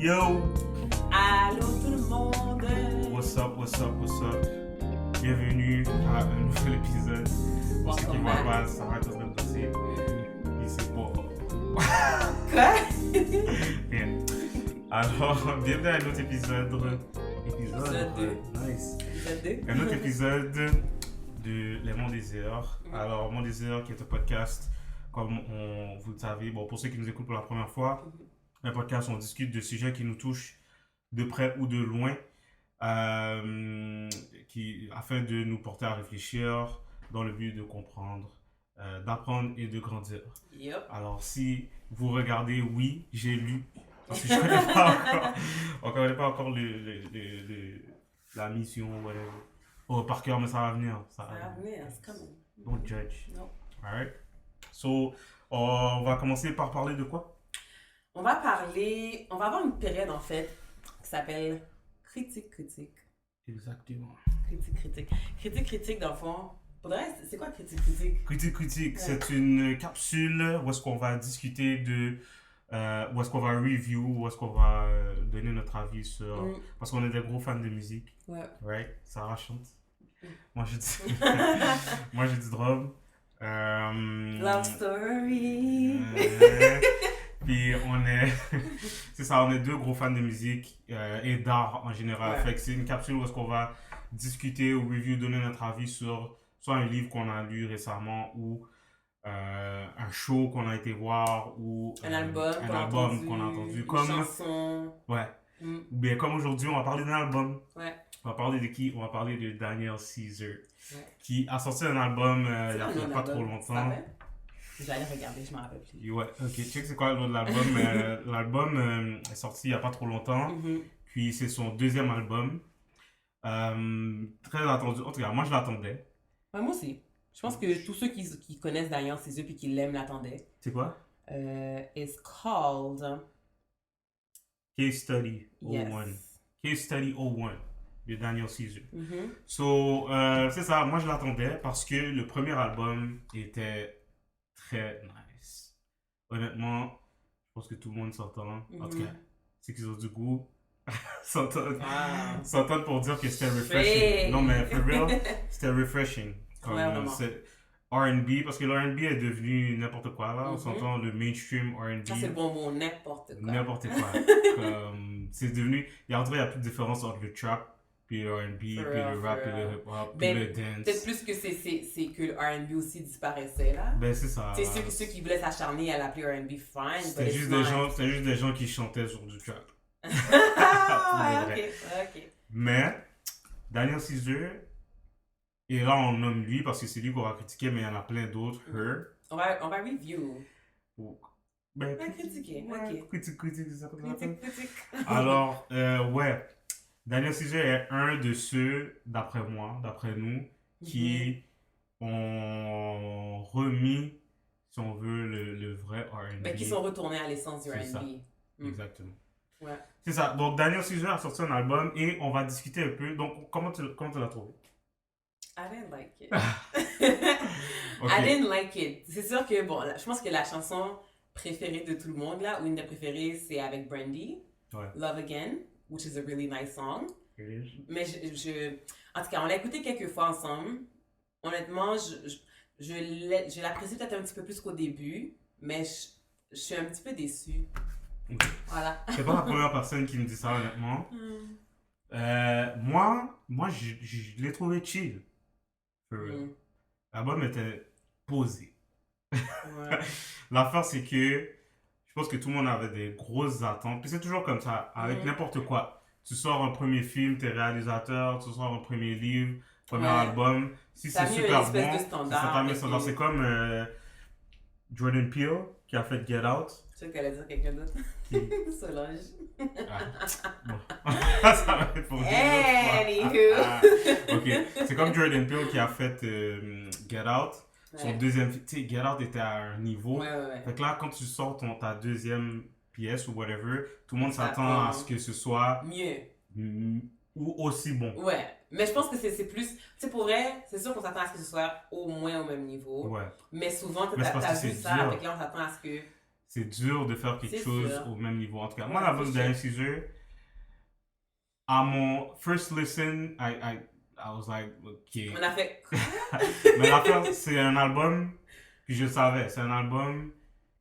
Yo! Allô tout le monde! What's up? Bienvenue à un nouvel épisode. Pour ceux qui ne voient pas, ça va être en train de passer. Il c'est pas. Quoi? Rien. Alors, bienvenue à un autre épisode. Épisode 2. Nice. Épisode 2. Un autre épisode de Les Monts des Heures. Alors, Monts des Heures, qui est un podcast, comme vous le savez, bon, pour ceux qui nous écoutent pour la première fois, un podcast où on discute de sujets qui nous touchent de près ou de loin, afin de nous porter à réfléchir dans le but de comprendre, d'apprendre et de grandir. Yep. Alors, si vous regardez, oui, j'ai lu, parce que je ne connais pas encore, on ne connaît pas encore la mission, whatever. Oh, par cœur, mais ça va venir. Ça va venir, c'est comme... Don't judge. Non. Alright. So, on va commencer par parler de quoi? On va avoir une période en fait qui s'appelle critique. Exactement. Critique dans le fond. Pour le reste, c'est quoi critique? Critique, Ouais. c'est une capsule où est-ce qu'on va discuter de, où est-ce qu'on va review, où est-ce qu'on va donner notre avis sur, parce qu'on est des gros fans de musique, Ouais. right? Sarah chante. Moi je dis, moi je dis drum. Love story. Puis c'est ça, on est deux gros fans de musique et d'art en général. Ouais. Fait que c'est une capsule où est-ce qu'on va discuter ou review, donner notre avis sur soit un livre qu'on a lu récemment ou un show qu'on a été voir ou Un album qu'on a entendu. une Comme, chanson. ouais. Mm. Ou bien comme aujourd'hui, on va parler d'un album. Ouais. On va parler de qui? On va parler de Daniel Caesar, Ouais. qui a sorti un album C'est il n'y quoi le nom a de pas trop l'album? longtemps. Ça va? Je vais aller regarder, je m'en rappelle plus. Ouais, ok, check c'est quoi le nom de l'album. L'album est sorti il n'y a pas trop longtemps, Mhm. puis c'est son deuxième album. Très attendu, en tout cas, moi je l'attendais. Ouais, moi aussi. Je pense que tous ceux qui connaissent Daniel Caesar puis qui l'aiment l'attendaient. C'est quoi? It's called... Case Study 01. Yes. Case Study 01 de Daniel Caesar. Mhm. So, c'est ça, moi je l'attendais parce que le premier album était très nice. Honnêtement, je pense que tout le monde s'entend. En tout cas, ceux qui ont du goût s'entendent Wow. s'entendent pour dire que c'était refreshing. Fait. Non, mais for real, c'était refreshing. Comme, Ouais, vraiment. c'est R&B, parce que le R&B est devenu n'importe quoi là. On Mhm. s'entend le mainstream R&B. Ça, c'est le bon mot, n'importe quoi. N'importe quoi. Comme, c'est devenu. Il y a plus de différence entre le trap, puis le R&B, puis For le real, rap, for puis le real. hip-hop, puis Ben, le dance. Peut-être plus que c'est que le R&B aussi disparaissait, là. Ben, c'est ça. Tu sais, ceux qui voulaient s'acharner à l'appeler R&B, fine. C'était juste des gens qui chantaient sur du trap. Ah, Pour de ok. Mais, Daniel Caesar, et là on nomme lui parce que c'est lui qu'on va critiquer, mais il y en a plein d'autres. Her. On va review. Ou- Ben, On va critiquer, ouais, ok. critique, c'est ça qu'on appelle. Critique. Alors, ouais, Daniel Caesar est un de ceux, d'après moi, d'après nous, qui ont remis, si on veut, le vrai R&B. Ben, qui sont retournés à l'essence du C'est ça. R&B. Mm. Exactement. Ouais. C'est ça. Donc, Daniel Caesar a sorti un album et on va discuter un peu. Donc, comment tu l'as trouvé? I didn't like it. Ok. I didn't like it. C'est sûr que, bon, je pense que la chanson préférée de tout le monde, là, ou une des préférées, c'est avec Brandy. Ouais. Love Again, which is a really nice song. It is. Mais en tout cas, on l'a écouté quelques fois ensemble. Honnêtement, je l'apprécie peut-être un petit peu plus qu'au début, mais je suis un petit peu déçue. Ok. Voilà. C'est pas la première personne qui me dit ça, honnêtement. Moi, je l'ai trouvé chill. For real. Mm. L'album était posé. Ouais. L'affaire, c'est que je pense que tout le monde avait des grosses attentes. Puis c'est toujours comme ça, avec n'importe quoi. Tu sors un premier film, t'es réalisateur, tu sors un premier livre, premier Ouais. album. Si T'as c'est mis super une espèce bon, de standard c'est ça, t'as mis avec un standard. les- C'est comme Jordan Peele qui a fait Get Out. Je sais qu'elle allait dire quelqu'un d'autre. Qui... Solange. Bon. Ça va être pour une autre fois. Ok, c'est comme Jordan Peele qui a fait Get Out. Son Ouais. deuxième film, tu sais, Get Out était à un niveau. Ouais. Fait que là, quand tu sors ta deuxième pièce ou whatever, tout le monde Ça s'attend prend- à ce que ce soit Mieux. ou aussi bon. Ouais. Mais je pense que c'est plus. Tu sais, pour vrai, c'est sûr qu'on s'attend à ce que ce soit au moins au même niveau. Ouais. Mais souvent, Mais c'est parce t'as que vu c'est ça, dur. avec là, on s'attend à ce que c'est dur de faire quelque C'est chose sûr. au même niveau. En tout cas, Ouais, moi, l'album c'est d'Alian Caesar, à mon first listen, I was like, ok. On a fait. Mais l'affaire, c'est un album, puis je le savais, c'est un album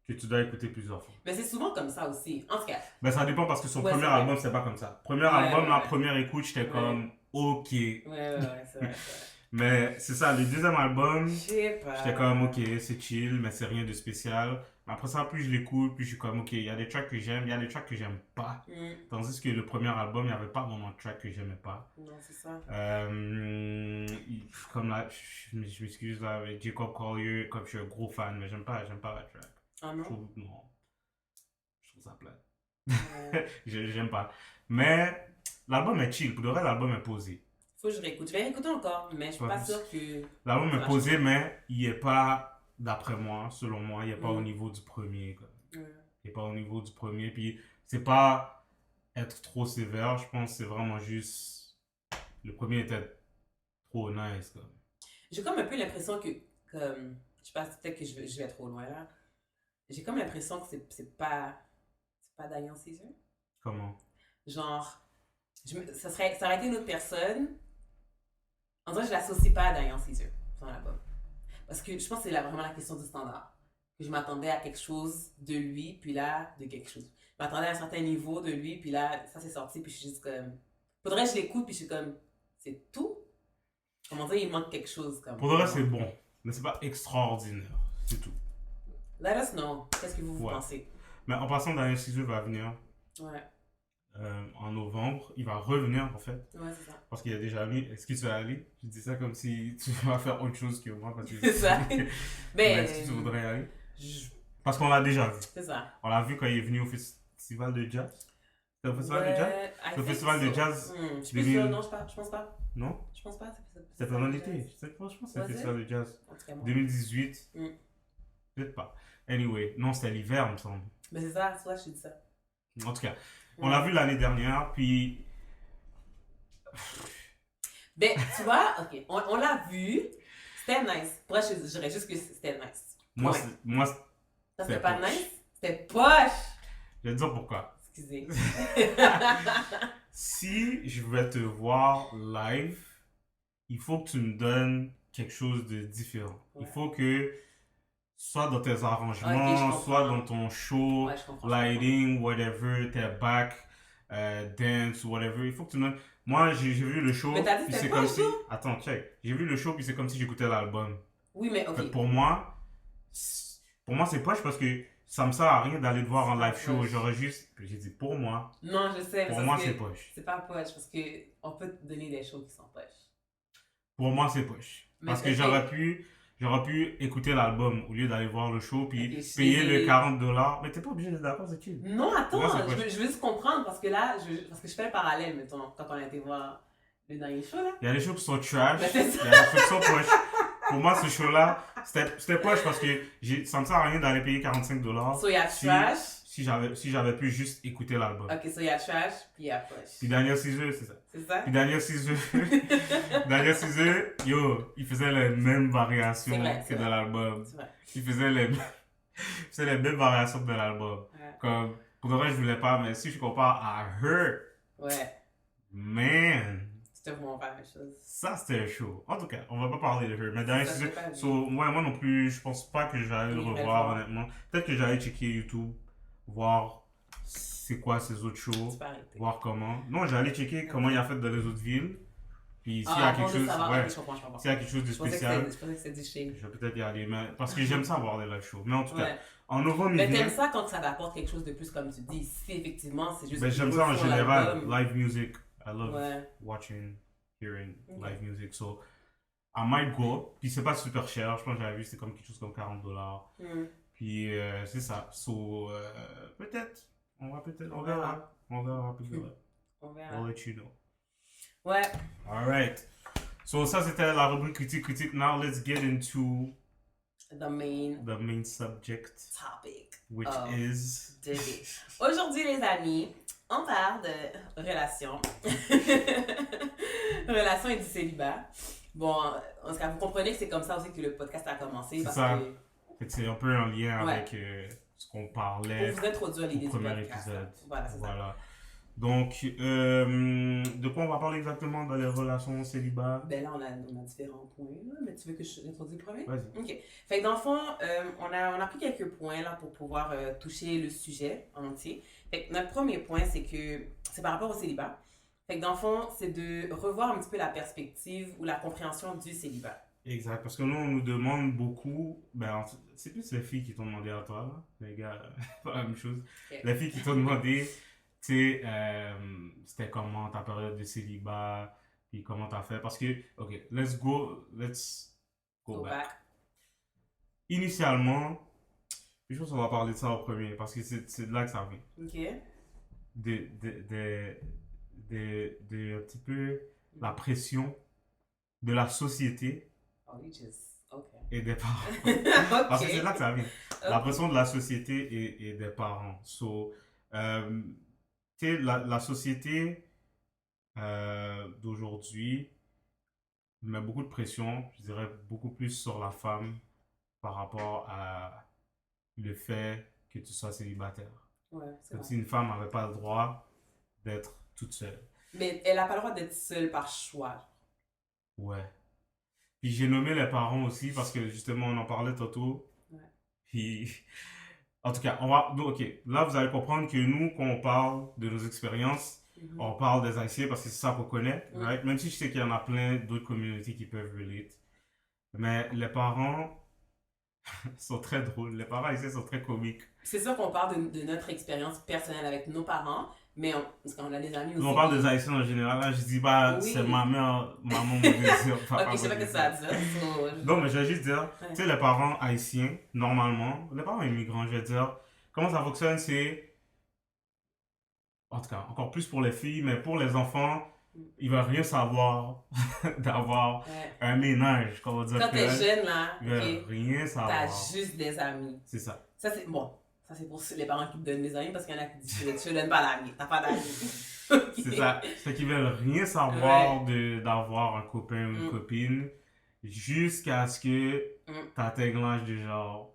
que tu dois écouter plusieurs fois. Mais c'est souvent comme ça aussi. En tout cas. Mais ça dépend parce que son Ouais, premier c'est vrai. album, c'était pas comme ça. Premier Ouais, album, ouais, la ouais. première écoute, j'étais Ouais. comme, ok. Ouais, c'est vrai. Mais c'est ça, le deuxième album, Je sais pas. j'étais comme, ok, c'est chill, mais c'est rien de spécial. Après ça, plus je l'écoute, plus je suis comme, ok, il y a des tracks que j'aime, il y a des tracks que j'aime pas. Tandis que le premier album, il n'y avait pas vraiment de tracks que j'aimais pas. Non, c'est ça. Comme là, je m'excuse là, avec Jacob Collier, comme je suis un gros fan, mais j'aime pas la track. Ah Je non? trouve, non. Je trouve ça plate. Ouais. J'aime pas. Mais l'album est chill. Pour de vrai, l'album est posé. Faut que je réécoute. Je vais réécouter encore, mais je suis pas Ouais. sûre que. L'album Ça est va posé, changer. mais il est pas, d'après moi, selon moi, il est pas au Mm. niveau du premier. Quoi. Ouais. Il est pas au niveau du premier. Puis c'est pas être trop sévère, je pense. C'est vraiment juste. Le premier était trop nice. Quoi. J'ai comme un peu l'impression que. Comme, je sais pas, peut-être que je vais trop loin là. J'ai comme l'impression que c'est pas. C'est pas Diane Caesar. Comment? Genre. Ça aurait été une autre personne. En dirait que je l'associe pas à Diane Caesar, son album. Parce que je pense que c'est vraiment la question du standard. Que je m'attendais à quelque chose de lui, puis là, de quelque chose. Je m'attendais à un certain niveau de lui, puis là, ça s'est sorti, puis je suis juste comme. Faudrait que je l'écoute, puis je suis comme. C'est tout? Comment dire, il manque quelque chose. Comme, Pour le reste, c'est bon. Mais c'est pas extraordinaire. C'est tout. Let us know. Qu'est-ce que vous Ouais. pensez? Mais en passant, Daniel Caesar va venir Ouais. en novembre. Il va revenir, en fait. Ouais, c'est ça. Parce qu'il y a déjà allé. Est-ce que tu vas aller? Je dis ça comme si tu vas faire autre chose que moi. Parce que C'est ça. Mais Ben. est-ce que tu voudrais y aller? je- Parce qu'on l'a déjà vu. C'est ça. On l'a vu quand il est venu au festival de jazz. C'était au festival de jazz? I Le think festival de so. jazz Je suis plus sûre, non, je pense pas. Non? Je pense pas. C'était pendant l'été. Je pense que c'est le Was it? festival de jazz. En tout cas, moi. 2018. Mm. Peut-être pas. Anyway, non, c'était l'hiver, il me semble. Mais c'est ça, je te dis ça. En tout cas, on l'a vu l'année dernière, puis Ben, tu vois, ok, on l'a vu. C'était nice. Pour moi, je dirais juste que c'était nice. moi, Ouais. ça, Ça, c'était c'était pas poche. nice? C'était poche! Je vais te dire pourquoi. Excusez. Si je vais te voir live, il faut que tu me donnes quelque chose de différent. Il Ouais. faut que, soit dans tes Ok, je arrangements, comprends. soit dans ton show, Ouais, je comprends. lighting, whatever, tes back, dance, whatever. Il faut que tu me donnes. Moi, j'ai vu le show, Mais t'as dit puis que c'est c'était comme pas si. le show? Attends, check. J'ai vu le show, puis c'est comme si j'écoutais l'album. Oui, mais Fait que ok. pour moi, c'est poche parce que ça me sert à rien d'aller te voir en live show. Poche. J'aurais juste. J'ai dit pour moi. Non, je sais. Pour parce moi, que c'est poche. c'est pas poche parce que on peut te donner des choses qui sont poches. Pour moi, c'est poche. Mais Parce que ok. j'aurais pu écouter l'album au lieu d'aller voir le show puis Ok, payer c'est- le $40. Mais t'es pas obligé d'être d'accord, c'est chill. Non, attends, Moi, c'est je poche. veux juste comprendre parce que là, parce que je fais le parallèle, mettons, quand on a été voir le dernier show là. Il y a des shows qui sont trash, Ben, il c'est y ça. a des shows qui sont poche. Pour moi, ce show-là, c'était poche parce que ça me sert à rien d'aller payer $45 So, il y a si, trash. si j'avais pu juste écouter l'album. Ok, so il y a trash, puis il y a poche. Puis Daniel Caesar, c'est ça. C'est ça? Puis Daniel Caesar, yo, il faisait les mêmes variations C'est vrai, c'est que dans vrai. l'album. C'est vrai. Il faisait les mêmes variations de l'album. Ouais. Comme, pour de vrai, je voulais pas, mais si je compare à Her, Ouais, man, c'était vraiment pas la même chose. ça c'était chaud. En tout cas, on va pas parler de Her. Mais Daniel Ça, Caesar, c'est pas vu. moi non plus, je pense pas que j'allais le Oui, revoir, vraiment. honnêtement. Peut-être que j'allais checker YouTube, voir c'est quoi ses autres shows, Tu peux arrêter. voir comment. Non, j'allais checker comment il a fait dans les autres villes. Puis s'il y a Avant quelque de chose, savoir, ouais, ok, je comprends. s'il y a quelque chose de Je pensais spécial, que c'était du shade. je vais peut-être y aller. Mais, parce que j'aime ça voir des live shows. Mais en tout cas, Ouais. en novembre, il Mais vient. t'aimes ça quand ça t'apporte quelque chose de plus, comme tu dis. Si effectivement, c'est juste. Ben, j'aime qu'ils ça en refont général, l'album. live music. I love Ouais. watching, hearing Ok. live music. So, I might go. Puis c'est pas super cher. Je pense que j'avais vu, c'est comme quelque chose comme $40. Hmm. Puis c'est ça. So, peut-être. On verra. On verra plus tard. On verra. I'll let you know. Ouais. Alright. So, ça c'était la rubrique critique. Now, let's get into The main the main subject, topic. which of is. the day. Aujourd'hui, les amis, on parle de relations. Relations et du célibat. Bon, en tout cas, vous comprenez que c'est comme ça aussi que le podcast a commencé. C'est Parce ça. que. Fait que c'est un peu en lien Ouais. avec ce qu'on Pour parlait vous introduire au l'idée du premier podcast. épisode. Voilà, c'est ça. Voilà. Donc, de quoi on va parler exactement dans les relations célibat? Ben là, on a différents points, là, mais tu veux que je introduise le premier? Vas-y. Ok. Fait que dans le fond, on a pris quelques points là pour pouvoir toucher le sujet en entier. Fait que notre premier point, c'est que c'est par rapport au célibat. Fait que dans le fond, c'est de revoir un petit peu la perspective ou la compréhension du célibat. Exact, parce que nous, on nous demande beaucoup, c'est plus les filles qui t'ont demandé à toi, là. Les gars, pas la même chose. Ok. Les filles qui t'ont demandé, tu sais, c'était comment ta période de célibat, puis comment t'as fait. Parce que, ok, let's go Go back. back. Initialement, je pense qu'on va parler de ça au premier, parce que c'est de là que ça vient. Ok. De un petit peu la pression de la société Oh, you just... Ok. et des parents. Ok. Parce que c'est là que ça vient. La Ok. pression de la société et des parents. So, tu sais, la société d'aujourd'hui met beaucoup de pression, je dirais beaucoup plus sur la femme par rapport à le fait que tu sois célibataire. Ouais, c'est Comme vrai. si une femme n'avait pas le droit d'être toute seule. Mais elle n'a pas le droit d'être seule par choix. Ouais. Puis j'ai nommé les parents aussi parce que justement on en parlait tantôt. Ouais. Puis en tout cas, on va. Donc, ok, là vous allez comprendre que nous, quand on parle de nos expériences, on parle des Haïtiens parce que c'est ça qu'on connaît, right? Même si je sais qu'il y en a plein d'autres communautés qui peuvent relate. Mais les parents sont très drôles. Les parents haïtiens sont très comiques. C'est sûr qu'on parle de notre expérience personnelle avec nos parents, mais parce qu'on a des amis aussi. On parle des Haïtiens en général. Là, je dis, bah, Oui. c'est ma mère, maman, mon désir. Ok, je sais pas ce que ça veut dire. Non, mais je vais juste dire, Ouais. tu sais, les parents haïtiens, normalement, les parents immigrants, je vais dire, comment ça fonctionne, c'est, en tout cas, encore plus pour les filles, mais pour les enfants, ils veulent rien savoir d'avoir Ouais. un ménage, comment dire. Quand t'es jeune, là, Ils veulent ok, rien t'as savoir. juste des amis. C'est ça. Ça, c'est bon. Ça, c'est pour les parents qui te donnent des amis parce qu'il y en a qui disent je te donne pas d'amis. T'as pas d'amis. C'est ça. C'est qu'ils veulent rien savoir d'avoir un copain ou une copine jusqu'à ce que t'atteignes l'âge de genre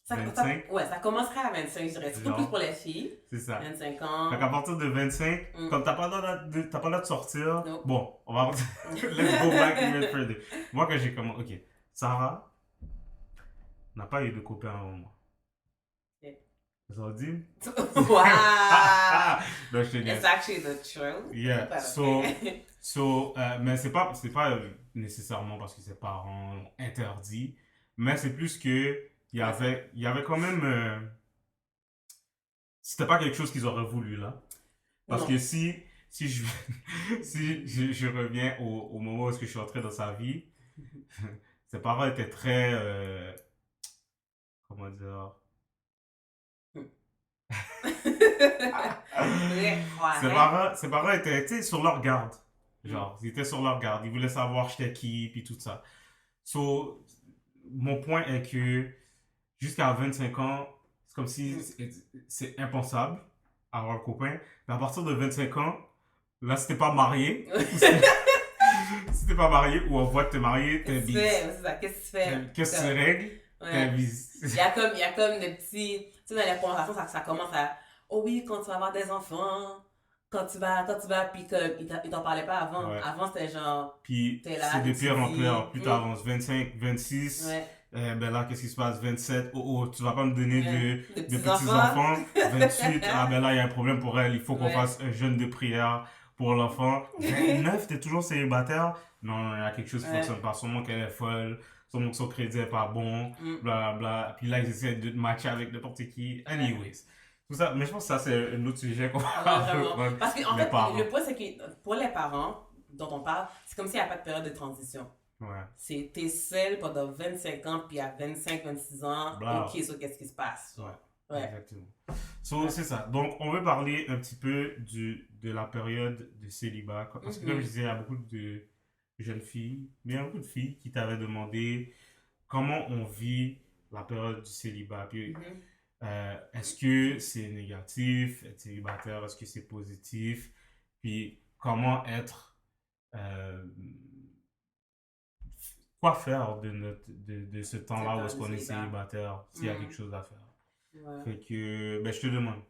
25. Ouais, ça commencerait à 25, je dirais. Surtout Genre. plus pour les filles. C'est ça. 25 ans. Fait qu'à partir de 25, comme t'as pas le droit de sortir, Nope. bon, on va let's go back even further. Moi, quand j'ai commencé, ok, Sarah n'a pas eu de copain avant moi. Ok. Ça veut dire? Wow! Donc, je te dis. It's actually the truth. Yeah, But mais c'est pas nécessairement parce que ses parents l'ont interdit, mais c'est plus que il y avait quand même, c'était pas quelque chose qu'ils auraient voulu là, parce Non. que si je si je reviens au moment où est-ce que je suis entré dans sa vie, ses parents étaient très, comment dire, ses parents étaient, tu sais, sur leur garde. Genre, ils étaient sur leur garde. Ils voulaient savoir j'étais qui, puis tout ça. So, mon point est que jusqu'à 25 ans, c'est comme si c'est impensable avoir un copain. Mais à partir de 25 ans, là, si t'es pas marié, si t'es pas marié ou on voit que t'es marié, t'es bis. C'est ça, qu'est-ce que tu fais? Qu'est-ce que tu règles? T'es bis. Il y a comme des petits. Tu sais, dans les conversations, ça commence à. Oh oui, quand tu vas avoir des enfants, quand tu vas, puis ils t'en parlaient pas avant. Ouais. Avant, c'était genre. Puis T'es là, c'est de pire en tu pire. dis, Plus t'avances, 25, 26. Ouais. Ben là, qu'est-ce qui se passe? 27. Oh, tu vas pas me donner de petits enfants. 28. Ah, ben là, il y a un problème pour elle. Il faut qu'on Ouais. fasse un jeûne de prière pour l'enfant. 29, t'es toujours célibataire? Non, il y a quelque chose qui fonctionne pas. Sûrement qu'elle est folle. Sûrement que son crédit est pas bon. Bla, bla. Puis là, ils essaient de te matcher avec n'importe qui. Anyways. Tout ça. Mais je pense que ça, c'est un autre sujet qu'on va Vraiment. Parce qu'en fait, parents. le point, c'est que pour les parents dont on parle, c'est comme s'il n'y a pas de période de transition. Ouais. T'es seul pendant 25 ans, puis à 25, 26 ans, Blah. ok, so qu'est-ce qui se passe? Ouais. Exactement. So, c'est ça. Donc, on veut parler un petit peu de la période de célibat. Parce que, comme je disais, il y a beaucoup de jeunes filles, mais il y a beaucoup de filles qui t'avaient demandé comment on vit la période du célibat. Puis, est-ce que c'est négatif, être célibataire? Est-ce que c'est positif? Puis, comment être. Quoi faire de ce temps-là où est-ce qu'on est célibataire, s'il y a quelque chose à faire? Ouais. Fait que, ben, je te demande,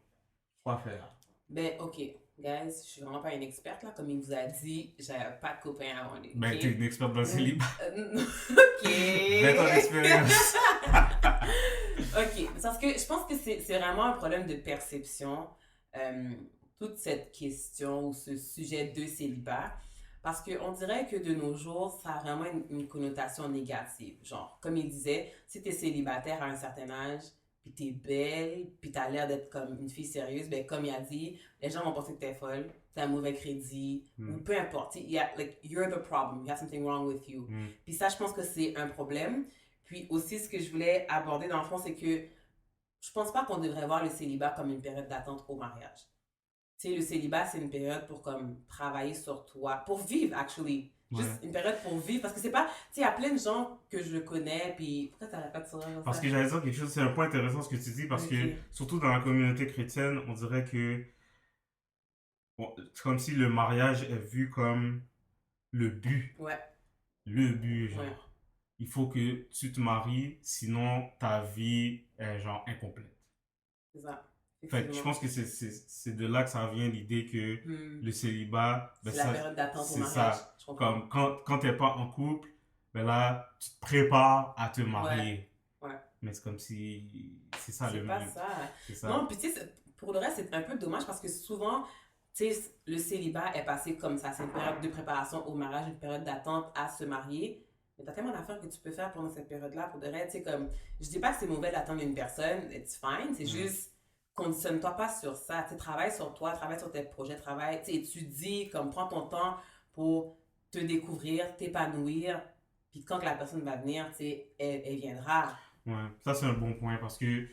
quoi faire? Ben, ok, guys, je suis vraiment pas une experte, là. Comme il vous a dit, j'avais pas de copain avant lui, Ben, t'es ok? une experte dans le célibat. Ok. 20 ans d'expérience. Ok, parce que je pense que c'est vraiment un problème de perception, euh, toute cette question ou ce sujet de célibat. Parce qu'on dirait que de nos jours, ça a vraiment une connotation négative. Genre, comme il disait, si t'es célibataire à un certain âge, puis t'es belle, puis t'as l'air d'être comme une fille sérieuse, ben comme il a dit, les gens vont penser que t'es folle, t'as un mauvais crédit, ou Hmm, peu importe. Like, you're the problem, you have something wrong with you. hmm, Puis ça, je pense que c'est un problème. Puis aussi, ce que je voulais aborder dans le fond, c'est que je pense pas qu'on devrait voir le célibat comme une période d'attente au mariage. Tu sais, le célibat, c'est une période pour comme travailler sur toi, pour vivre, actually. ouais. Juste une période pour vivre, parce que c'est pas, tu sais, il y a plein de gens que je connais, puis pourquoi t'arrêtes pas de sourire comme Parce ça? que j'allais dire quelque chose, c'est un point intéressant ce que tu dis, parce que, Ok. surtout dans la communauté chrétienne, on dirait que bon, c'est comme si le mariage est vu comme le but. Ouais, Le but, ouais, genre. Il faut que tu te maries, sinon ta vie est, genre, incomplète. c'est ça, Fait que je effectivement. pense que c'est de là que ça vient l'idée que Hmm. le célibat, ben C'est la ça, période d'attente au c'est mariage, ça. je comprends. Comme quand t'es pas en couple, ben là, tu te prépares à te Ouais, marier. ouais. Mais c'est comme si, c'est ça C'est pas ça. c'est Non, ça. puis tu sais, pour le reste, c'est un peu dommage parce que souvent, tu sais, le célibat est passé comme ça. C'est une période de préparation au mariage, une période d'attente à se marier. Mais t'as tellement d'affaires que tu peux faire pendant cette période-là pour de vrai. Tu sais, comme, je dis pas que c'est mauvais d'attendre une personne, it's fine. C'est Mm. juste, conditionne-toi pas sur ça. Tu sais, travaille sur toi, travaille sur tes projets, travaille, tu sais, étudie, comme, prends ton temps pour te découvrir, t'épanouir. Puis quand que la personne va venir, tu sais, elle viendra. Ouais, ça c'est un bon point parce que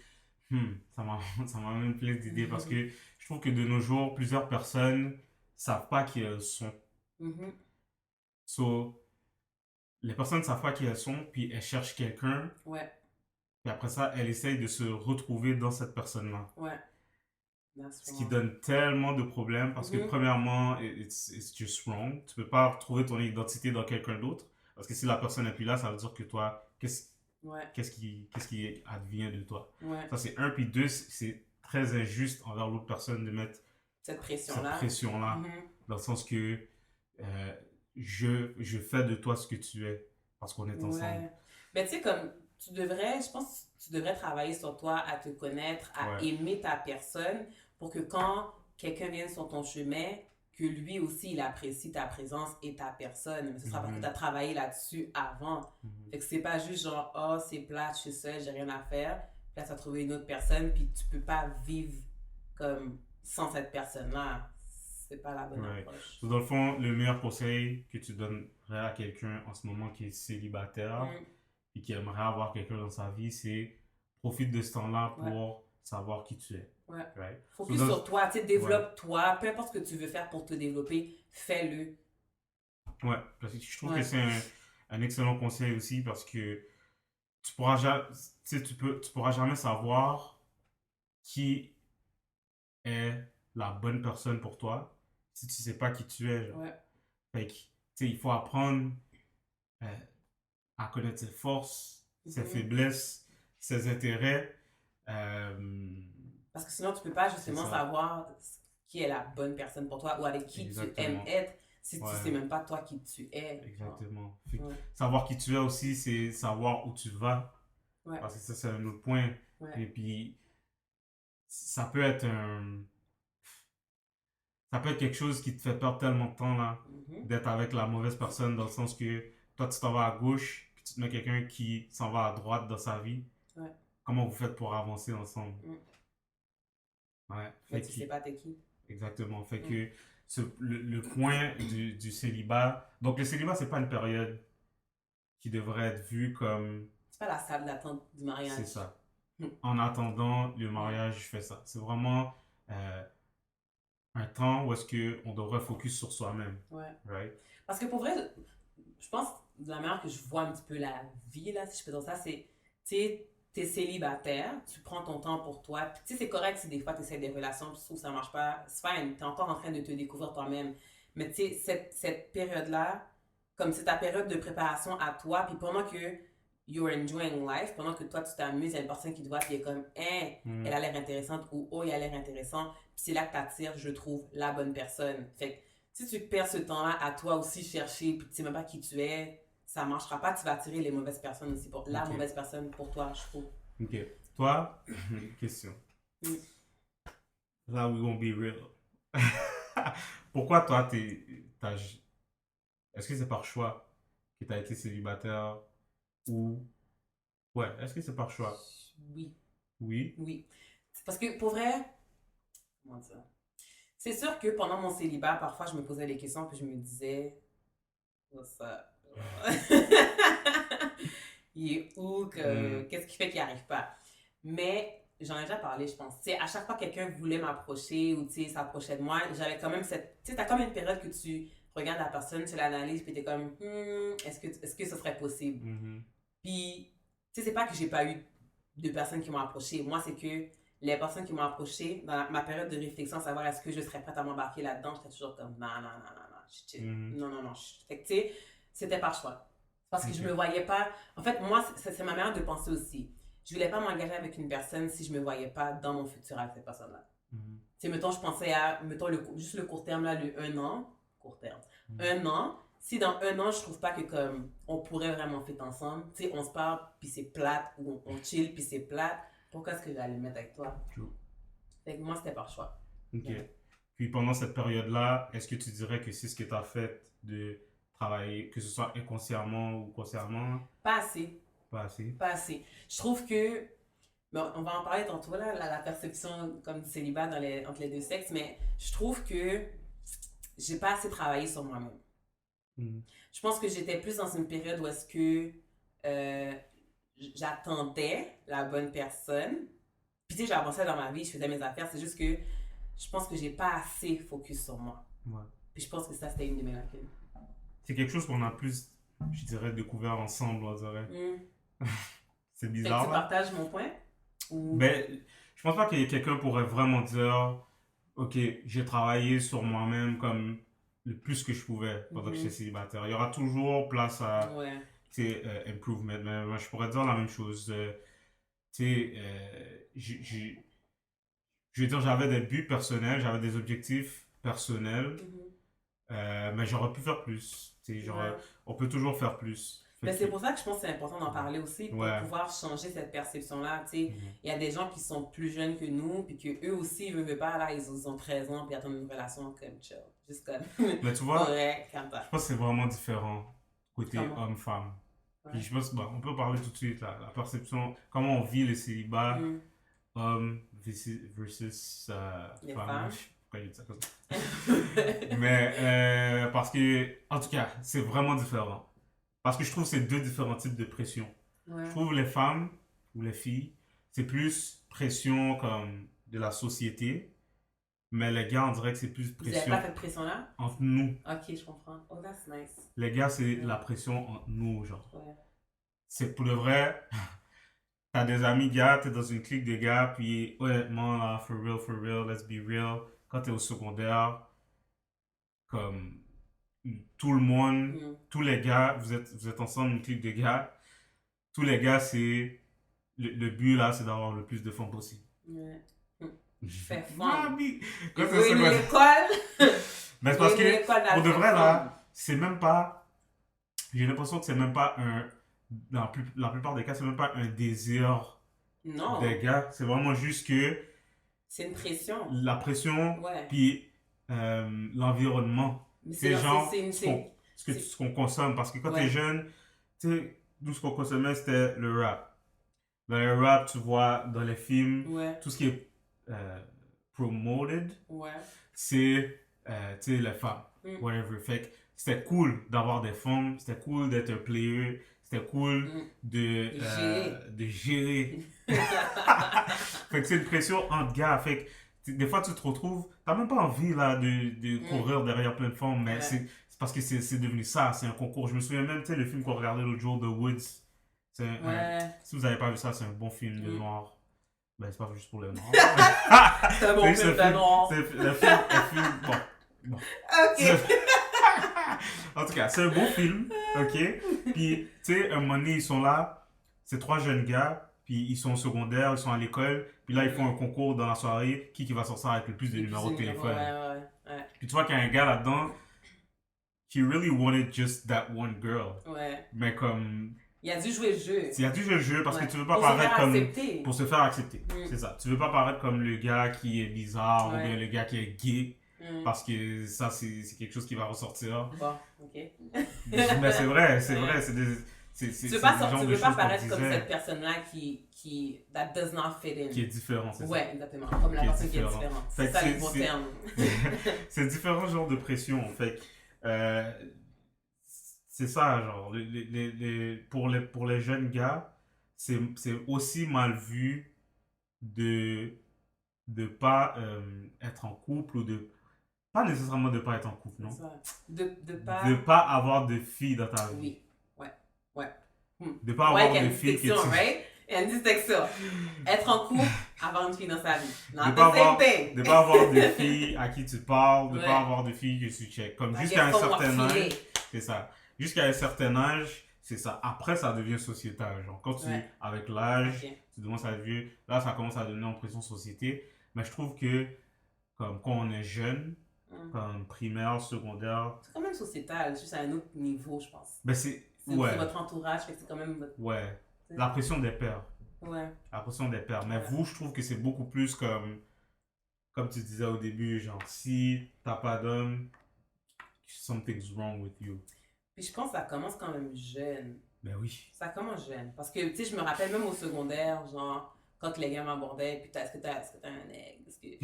ça m'a ça m'amène plein d'idées parce Mhm. que je trouve que de nos jours, plusieurs personnes savent pas qui elles sont. Mhm. So, les personnes ne savent pas qui elles sont, puis elles cherchent quelqu'un, Ouais, puis après ça, elles essayent de se retrouver dans cette personne-là. ouais. That's Ce qui wrong. donne tellement de problèmes parce que Mhm. premièrement, it's just wrong. Tu peux pas retrouver ton identité dans quelqu'un d'autre parce que si la personne n'est plus là, ça veut dire que toi, Ouais, qu'est-ce qui advient de toi? ouais. Ça c'est un, puis deux, c'est très injuste envers l'autre personne de mettre Cette cette pression-là. pression-là Mhm. dans le sens que euh, je fais de toi ce que tu es parce qu'on est ensemble. Ouais. Mais tu sais, comme, je pense que tu devrais travailler sur toi, à te connaître, à Ouais. aimer ta personne pour que quand quelqu'un vienne sur ton chemin, que lui aussi, il apprécie ta présence et ta personne. Mais ce sera parce que tu Mhm. as travaillé là-dessus avant. Mhm. Fait que c'est pas juste genre, oh, c'est plate, je suis seule, j'ai rien à faire. Puis là, tu as trouvé une autre personne, puis tu peux pas vivre comme sans cette personne-là. C'est pas la bonne Ouais. approche. Donc, dans le fond, le meilleur conseil que tu donnerais à quelqu'un en ce moment qui est célibataire Mm, et qui aimerait avoir quelqu'un dans sa vie, c'est profite de ce temps-là ouais. pour savoir qui tu es. Ouais. Right? So, Focus sur toi, tu sais, ouais. développe-toi, peu importe ce que tu veux faire pour te développer, fais-le. Ouais. Parce que je trouve que Ouais, c'est un excellent conseil aussi parce que tu pourras jamais, tu sais, tu pourras jamais savoir qui est la bonne personne pour toi si tu sais pas qui tu es, genre. ouais. Fait que, tu sais, il faut apprendre euh, à connaître ses forces, ses Mhm. faiblesses, ses intérêts. Euh, Parce que sinon, tu peux pas c'est justement ça, savoir qui est la bonne personne pour toi ou avec qui tu aimes exactement. être si tu sais Ouais, même pas toi qui tu es. Genre. exactement. Fait que Ouais, savoir qui tu es aussi, c'est savoir où tu vas. ouais, Parce que ça, c'est un autre point. ouais. Et puis, ça peut être ça peut être quelque chose qui te fait perdre tellement de temps, là, Mhm. d'être avec la mauvaise personne, dans le sens que toi, tu t'en vas à gauche, puis tu te mets quelqu'un qui s'en va à droite dans sa vie. Ouais. Comment vous faites pour avancer ensemble? Mm. Ouais, Mais fait tu que, sais pas t'es qui. exactement. Fait Mm. que le point du célibat. Donc, le célibat, c'est pas une période qui devrait être vue comme. C'est pas la salle d'attente du C'est mariage. ça. Mm. En attendant le Ouais, mariage, je fais ça. C'est vraiment un temps où est-ce qu'on devrait focus sur soi-même. ouais. Right? Parce que pour vrai, je pense de la manière que je vois un petit peu la vie, là, si je peux dire ça, c'est, tu sais, t'es célibataire, tu prends ton temps pour toi. Puis, tu sais, c'est correct si des fois tu essaies des relations, puis tu trouves que ça marche pas. C'est fine, t'es encore en train de te découvrir toi-même. Mais, tu sais, cette période-là, comme c'est ta période de préparation à toi, puis pendant que you're enjoying life, pendant que toi, tu t'amuses, il y a une personne qui te voit, puis elle est comme, hein, elle a l'air intéressante, ou oh, il a l'air intéressant. Puis c'est là que t'attires, je trouve, la bonne personne. Fait que si tu perds ce temps-là à toi aussi chercher, puis tu sais même pas qui tu es, ça marchera pas, tu vas attirer les mauvaises personnes aussi, pour la mauvaise personne pour toi, je trouve. Ok. Toi, question. Là, we gonna be real. Pourquoi toi, est-ce que c'est par choix que tu as été célibataire ou... Ouais, est-ce que c'est par choix? Oui. Oui? Oui. C'est parce que, pour vrai, comment dire? C'est sûr que pendant mon célibat, parfois, je me posais des questions, puis je me disais, what's up? Il est où? Qu'est-ce qui fait qu'il n'y arrive pas? Mais j'en ai déjà parlé, je pense. Tu sais, à chaque fois que quelqu'un voulait m'approcher ou s'approchait de moi, j'avais quand même cette. Tu sais, t'as comme une période que tu regardes la personne, tu l'analyses, puis t'es comme, est-ce que ce serait possible? Puis, tu sais, c'est pas que j'ai pas eu de personnes qui m'ont approché. Moi, c'est que les personnes qui m'ont approché, dans ma période de réflexion, savoir est-ce que je serais prête à m'embarquer là-dedans, j'étais toujours comme, non, non. Fait que, tu sais, c'était par choix. Parce que je me voyais pas. En fait, moi, c'est ma manière de penser aussi. Je voulais pas m'engager avec une personne si je me voyais pas dans mon futur avec cette personne-là. Tu sais, mettons, je pensais à, mettons, juste le court terme, là, le 1 an. Court terme. 1 an. Si dans 1 an, je trouve pas que, comme, on pourrait vraiment fit ensemble, tu sais, on se parle, puis c'est plate, ou on chill, puis c'est plate, pourquoi est-ce que j'allais le mettre avec toi? True. Fait que moi, c'était par choix. Ok. Puis pendant cette période-là, est-ce que tu dirais que c'est ce que tu as fait de travailler, que ce soit inconsciemment ou consciemment? Pas assez. Pas assez. Pas assez. Je trouve que, bon, on va en parler tantôt, là, la perception comme du célibat entre les deux sexes, mais je trouve que j'ai pas assez travaillé sur moi-même. Je pense que j'étais plus dans une période où est-ce que j'attendais la bonne personne. Puis tu sais, j'avançais dans ma vie, je faisais mes affaires, c'est juste que je pense que j'ai pas assez focus sur moi. Ouais. Puis je pense que ça, c'était une de mes lacunes. C'est quelque chose qu'on a plus, je dirais, découvert ensemble, on dirait. C'est bizarre. Fait que tu partages mon point? Ou... Ben, je pense pas que quelqu'un pourrait vraiment dire, ok, j'ai travaillé sur moi-même comme le plus que je pouvais pendant que j'étais célibataire. Il y aura toujours place à improvement. Mais moi, je pourrais dire la même chose. Tu sais, je veux dire, j'avais des buts personnels, j'avais des objectifs personnels, mais j'aurais pu faire plus. Tu sais, on peut toujours faire plus. Mais c'est pour ça que je pense que c'est important d'en parler aussi, pour pouvoir changer cette perception-là. Il y a des gens qui sont plus jeunes que nous, puis qu'eux aussi, ils ne veulent pas, là, ils ont 13 ans, puis attendent une relation comme chill. Juste comme. Mais tu vois, je pense que c'est vraiment différent côté homme-femme. Puis je pense, on peut parler tout de suite, là, la perception, comment on vit le célibat, homme versus les femme. femmes. Pourquoi j'ai dit ça comme ça? Mais parce que, en tout cas, c'est vraiment différent. Parce que je trouve que c'est deux différents types de pression. Je trouve les femmes ou les filles, c'est plus pression comme de la société. Mais les gars, on dirait que c'est plus pression. Vous n'avez pas cette pression-là? Entre nous. Ok, je comprends. Oh, that's nice. Les gars, c'est la pression entre nous, genre. C'est pour le vrai. T'as des amis gars, t'es dans une clique de gars, puis honnêtement, là, for real, let's be real. Quand t'es au secondaire, comme tout le monde, tous les gars, vous êtes ensemble, une clique de gars. Tous les gars, c'est. Le but là, c'est d'avoir le plus de fonds possible. Je fais fun. Quand c'est l'école. Mais c'est parce que, pour de vrai, là, c'est même pas. J'ai l'impression que c'est même pas un. Dans la plupart des cas, c'est même pas un désir des gars. C'est vraiment juste que. C'est une pression. La pression, puis l'environnement. C'est genre ce qu'on consomme. Parce que quand t'es jeune, tu sais, tout ce qu'on consommait, c'était le rap. Dans le rap, tu vois, dans les films, tout ce qui est promoted, c'est les femmes. Whatever. Fait que c'était cool d'avoir des femmes, c'était cool d'être un player, c'était cool de gérer. Fait que c'est une pression entre gars. Fait que des fois, tu te retrouves, t'as même pas envie là, de courir derrière plein de femmes, mais c'est parce que c'est devenu ça, c'est un concours. Je me souviens même, tu sais, le film qu'on regardait l'autre jour, The Woods. Si vous n'avez pas vu ça, c'est un bon film de noir. Ben, c'est pas juste pour les noirs. C'est un bon film de noir. C'est le film, bon. Ok. En tout cas, c'est un bon film, ok? Puis, tu sais, un moment donné, ils sont là, c'est 3 jeunes gars, puis ils sont au secondaire, ils sont à l'école, puis là, ils font un concours dans la soirée, qui va sortir avec le plus de Et puis, numéros de c'est numéro, téléphone. ouais. Puis tu vois qu'il y a un gars là-dedans qui really wanted just that one girl. Ouais. Mais comme, Il a dû jouer le jeu. il y a du jeu parce Ouais. que tu veux pas Pour se paraître faire comme... accepter. Pour se faire accepter, Mm. c'est ça. Tu veux pas paraître comme le gars qui est bizarre ou Ouais. bien le gars qui est gay, Mm. parce que ça, c'est quelque chose qui va ressortir. Bon, ok. Mais c'est vrai, c'est vrai, c'est des... Tu C'est veux pas, des genres tu de veux choses pas qu'on paraître comme disait cette personne-là that does not fit in. qui est différent, c'est ça. Ouais, exactement. Comme la Qui est personne qui est différent. différente. Fait C'est que ça le c'est- bon c'est- terme. C'est différents genres de pression. Fait que, c'est ça, genre. Pour les jeunes gars, c'est aussi mal vu de pas être en couple ou de. Pas nécessairement de pas être en couple, non? C'est ça. De pas. De pas avoir de filles dans ta vie. Oui. Ouais. De pas Ouais, avoir qu'il y a de une filles que distinction, tu. right? Il y a une distinction. Être en couple, avoir une fille dans sa vie. Not De the pas same avoir, thing. de pas avoir de filles à qui tu parles, de Ouais. pas avoir de filles que tu checkes. Comme I jusqu'à un guess qu'on va certain filer. âge, c'est ça. Jusqu'à un certain âge, c'est ça. Après, ça devient sociétal. Genre, quand tu, Ouais. avec l'âge, Ok. tu commences à vivre, là, ça commence à donner en pression société. Mais je trouve que, comme quand on est jeune, Mm. comme primaire, secondaire, C'est quand même sociétal, juste à un autre niveau, je pense. ben c'est, C'est ouais, votre entourage, fait que c'est quand même votre. ouais. La pression des pères. Ouais. La pression des pères. Mais Ouais. vous, je trouve que c'est beaucoup plus comme tu disais au début, genre, si t'as pas d'homme, something's wrong with you. Puis je pense que ça commence quand même jeune. Ben oui. Ça commence jeune. Parce que, tu sais, je me rappelle même au secondaire, genre, quand les gars m'abordaient, puis est-ce que t'as un egg? Est-ce que...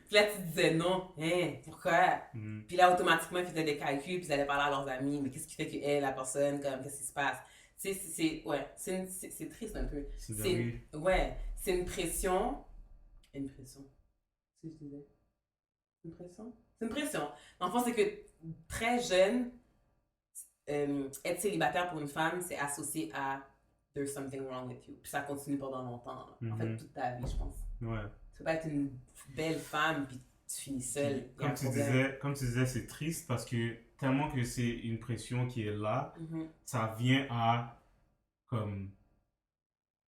Puis là, tu disais non. Hein, pourquoi? Mm. Puis là, automatiquement, ils faisaient des calculs, puis ils allaient parler à leurs amis. Mais qu'est-ce qui fait que elle, la personne, comme, qu'est-ce qui se passe? Tu sais, ouais, c'est triste un peu. C'est C'est very- ouais, c'est une pression. Une pression. Qu'est-ce que je disais? Une pression? C'est une pression. En le fond, c'est que très jeune, être célibataire pour une femme, c'est associé à there's something wrong with you. Puis ça continue pendant longtemps. Là. En fait, Mhm. toute ta vie, je pense. Ouais. Tu peux pas être une belle femme puis tu finis seule. Il y a Comme un tu problème. comme tu disais, c'est triste parce que tellement que c'est une pression qui est là, Mhm. ça vient à comme